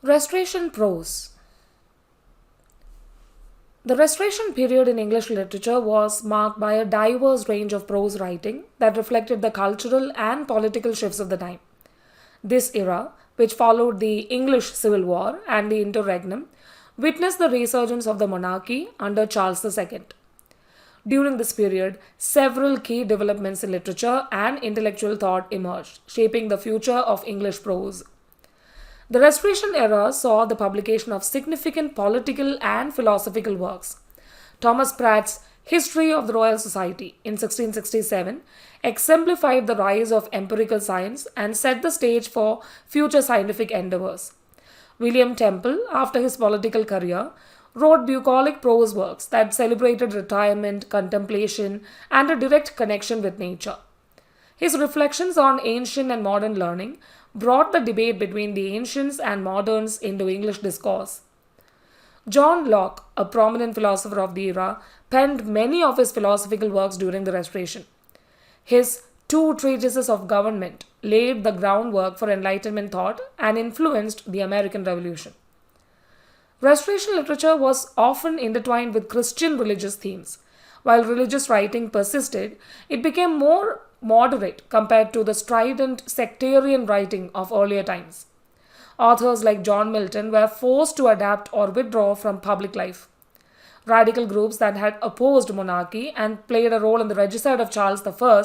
Restoration Prose. The Restoration period in English literature was marked by a diverse range of prose writing that reflected the cultural and political shifts of the time. This era, which followed the English Civil War and the interregnum, witnessed the resurgence of the monarchy under Charles II. During this period, several key developments in literature and intellectual thought emerged, shaping the future of English prose. The Restoration era saw the publication of significant political and philosophical works. Thomas Pratt's History of the Royal Society in 1667 exemplified the rise of empirical science and set the stage for future scientific endeavors. William Temple, after his political career, wrote bucolic prose works that celebrated retirement, contemplation, and a direct connection with nature. His reflections on ancient and modern learning brought the debate between the ancients and moderns into English discourse. John Locke, a prominent philosopher of the era, penned many of his philosophical works during the Restoration. His two treatises of government laid the groundwork for Enlightenment thought and influenced the American Revolution. Restoration literature was often intertwined with Christian religious themes. While religious writing persisted, it became more moderate compared to the strident sectarian writing of earlier times. Authors like John Milton were forced to adapt or withdraw from public life. Radical groups that had opposed monarchy and played a role in the regicide of Charles I,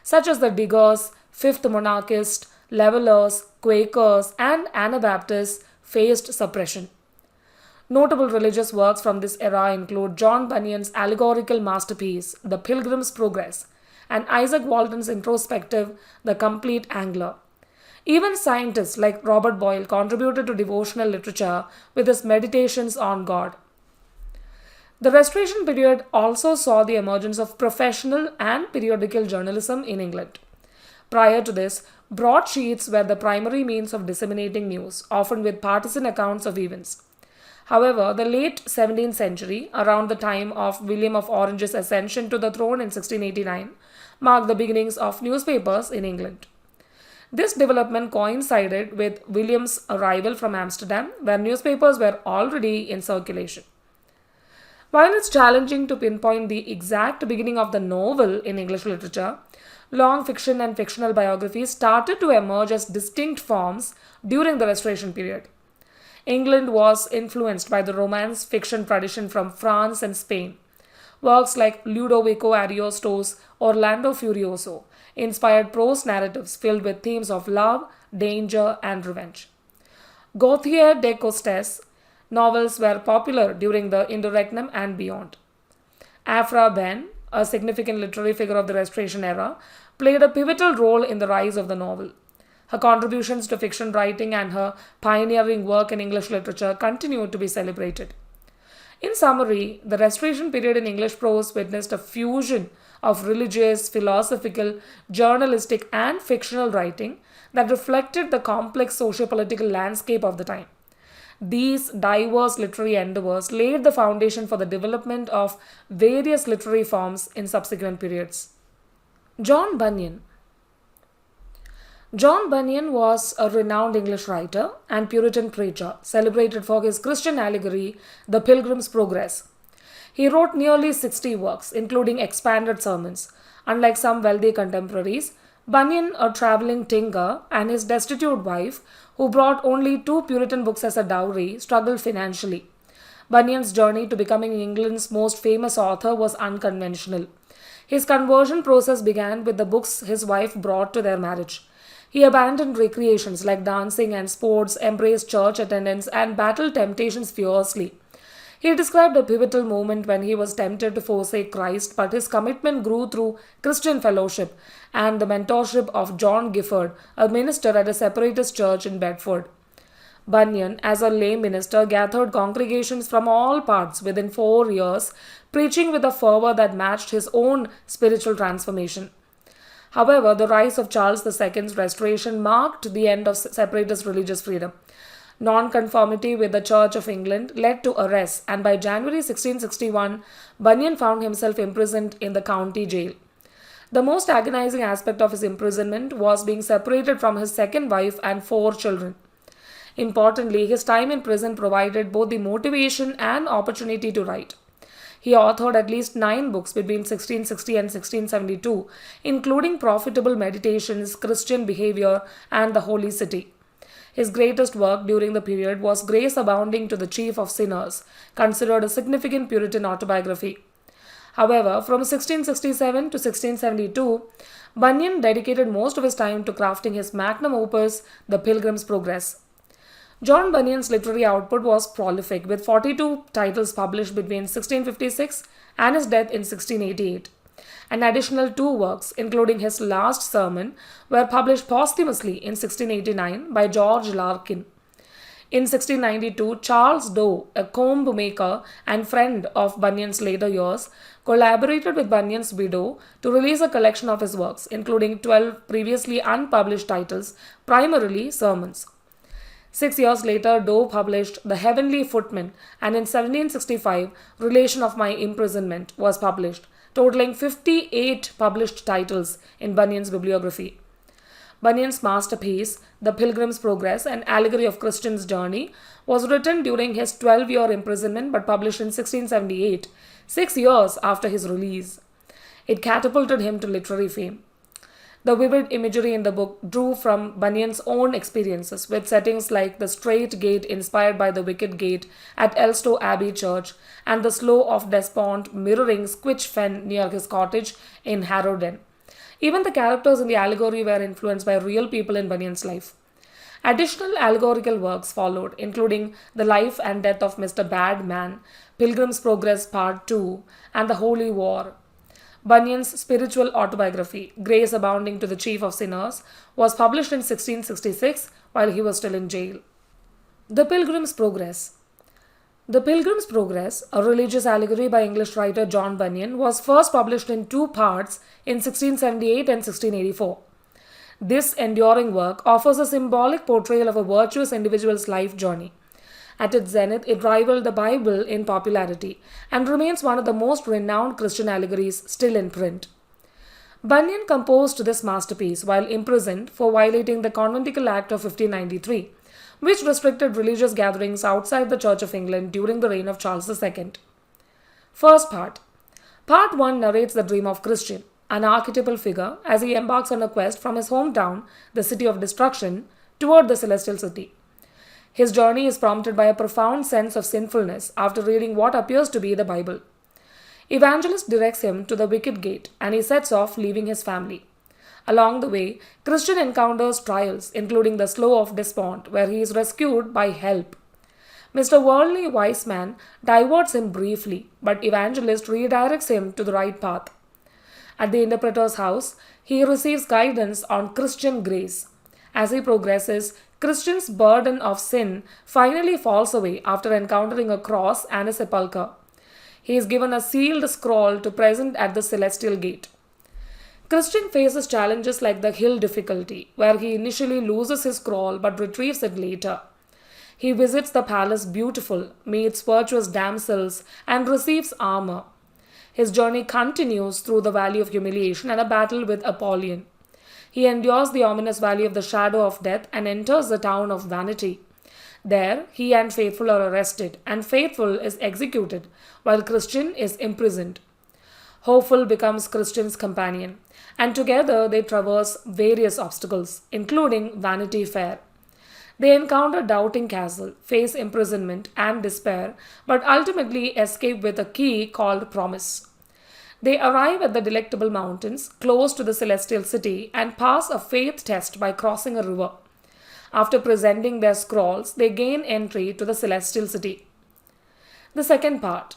such as the Diggers, Fifth Monarchists, Levelers, Quakers, and Anabaptists, faced suppression. Notable religious works from this era include John Bunyan's allegorical masterpiece, The Pilgrim's Progress, and Isaac Walton's introspective, The Complete Angler. Even scientists like Robert Boyle contributed to devotional literature with his meditations on God. The Restoration period also saw the emergence of professional and periodical journalism in England. Prior to this, broadsheets were the primary means of disseminating news, often with partisan accounts of events. However, the late 17th century, around the time of William of Orange's ascension to the throne in 1689, marked the beginnings of newspapers in England. This development coincided with William's arrival from Amsterdam, where newspapers were already in circulation. While it's challenging to pinpoint the exact beginning of the novel in English literature, long fiction and fictional biographies started to emerge as distinct forms during the Restoration period. England was influenced by the Romance fiction tradition from France and Spain. Works like Ludovico Ariosto's Orlando Furioso inspired prose narratives filled with themes of love, danger, and revenge. Gauthier de Costes novels were popular during the interregnum and beyond. Aphra Behn, a significant literary figure of the Restoration era, played a pivotal role in the rise of the novel. Her contributions to fiction writing and her pioneering work in English literature continue to be celebrated. In summary, the Restoration period in English prose witnessed a fusion of religious, philosophical, journalistic, and fictional writing that reflected the complex socio-political landscape of the time. These diverse literary endeavors laid the foundation for the development of various literary forms in subsequent periods. John Bunyan. John Bunyan was a renowned English writer and Puritan preacher, celebrated for his Christian allegory, The Pilgrim's Progress. He wrote nearly 60 works, including expanded sermons. Unlike some wealthy contemporaries, Bunyan, a traveling tinker, and his destitute wife, who brought only 2 Puritan books as a dowry, struggled financially. Bunyan's journey to becoming England's most famous author was unconventional. His conversion process began with the books his wife brought to their marriage. He abandoned recreations like dancing and sports, embraced church attendance, and battled temptations fiercely. He described a pivotal moment when he was tempted to forsake Christ, but his commitment grew through Christian fellowship and the mentorship of John Gifford, a minister at a separatist church in Bedford. Bunyan, as a lay minister, gathered congregations from all parts within 4 years, preaching with a fervor that matched his own spiritual transformation. However, the rise of Charles II's restoration marked the end of separatist religious freedom. Non-conformity with the Church of England led to arrests, and by January 1661, Bunyan found himself imprisoned in the county jail. The most agonizing aspect of his imprisonment was being separated from his second wife and 4 children. Importantly, his time in prison provided both the motivation and opportunity to write. He authored at least 9 books between 1660 and 1672, including profitable meditations, Christian behavior, and the Holy City. His greatest work during the period was Grace Abounding to the Chief of Sinners, considered a significant Puritan autobiography. However, from 1667 to 1672, Bunyan dedicated most of his time to crafting his magnum opus, The Pilgrim's Progress. John Bunyan's literary output was prolific, with 42 titles published between 1656 and his death in 1688. An additional 2 works, including his last sermon, were published posthumously in 1689 by George Larkin. In 1692, Charles Doe, a comb maker and friend of Bunyan's later years, collaborated with Bunyan's widow to release a collection of his works, including 12 previously unpublished titles, primarily sermons. 6 years later, Doe published The Heavenly Footman, and in 1765, Relation of My Imprisonment was published, totaling 58 published titles in Bunyan's bibliography. Bunyan's masterpiece, The Pilgrim's Progress, an allegory of Christian's journey, was written during his 12-year imprisonment but published in 1678, 6 years after his release. It catapulted him to literary fame. The vivid imagery in the book drew from Bunyan's own experiences, with settings like the Straight Gate inspired by the Wicket Gate at Elstow Abbey Church and the Slough of Despond mirroring Squitch Fen near his cottage in Harrowden. Even the characters in the allegory were influenced by real people in Bunyan's life. Additional allegorical works followed, including The Life and Death of Mr. Bad Man, Pilgrim's Progress Part 2, and The Holy War. Bunyan's spiritual autobiography, Grace Abounding to the Chief of Sinners, was published in 1666 while he was still in jail. The Pilgrim's Progress. The Pilgrim's Progress, a religious allegory by English writer John Bunyan, was first published in 2 parts in 1678 and 1684. This enduring work offers a symbolic portrayal of a virtuous individual's life journey. At its zenith, it rivaled the Bible in popularity and remains one of the most renowned Christian allegories still in print. Bunyan composed this masterpiece while imprisoned for violating the Conventicle Act of 1593, which restricted religious gatherings outside the Church of England during the reign of Charles II. First part. Part 1 narrates the dream of Christian, an archetypal figure, as he embarks on a quest from his hometown, the city of destruction, toward the celestial city. His journey is prompted by a profound sense of sinfulness after reading what appears to be the Bible. Evangelist directs him to the Wicket Gate, and he sets off, leaving his family. Along the way, Christian encounters trials, including the Slough of Despond, where he is rescued by help. Mr. Worldly Wise Man diverts him briefly, but Evangelist redirects him to the right path. At the interpreter's house, he receives guidance on Christian grace. As he progresses, Christian's burden of sin finally falls away after encountering a cross and a sepulchre. He is given a sealed scroll to present at the celestial gate. Christian faces challenges like the hill difficulty, where he initially loses his scroll but retrieves it later. He visits the palace Beautiful, meets virtuous damsels, and receives armor. His journey continues through the valley of humiliation and a battle with Apollyon. He endures the ominous valley of the shadow of death and enters the town of Vanity. There, he and Faithful are arrested, and Faithful is executed, while Christian is imprisoned. Hopeful becomes Christian's companion, and together they traverse various obstacles, including Vanity Fair. They encounter Doubting Castle, face imprisonment and despair, but ultimately escape with a key called Promise. They arrive at the Delectable Mountains, close to the Celestial City, and pass a faith test by crossing a river. After presenting their scrolls, they gain entry to the Celestial City. The second part.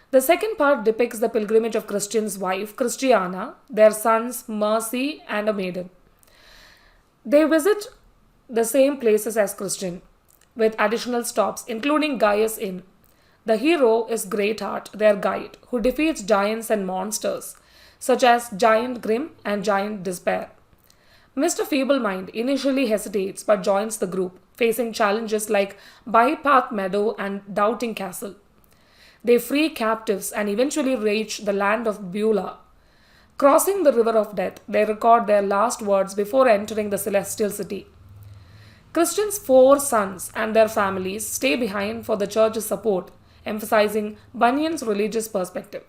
The second part depicts the pilgrimage of Christian's wife, Christiana, their sons, Mercy, and a maiden. They visit the same places as Christian, with additional stops, including Gaius Inn. The hero is Greatheart, their guide, who defeats giants and monsters, such as Giant Grim and Giant Despair. Mr. Feeblemind initially hesitates but joins the group, facing challenges like Bypath Meadow and Doubting Castle. They free captives and eventually reach the land of Beulah. Crossing the river of death, they record their last words before entering the Celestial City. Christians' four sons and their families stay behind for the church's support, emphasizing Bunyan's religious perspective.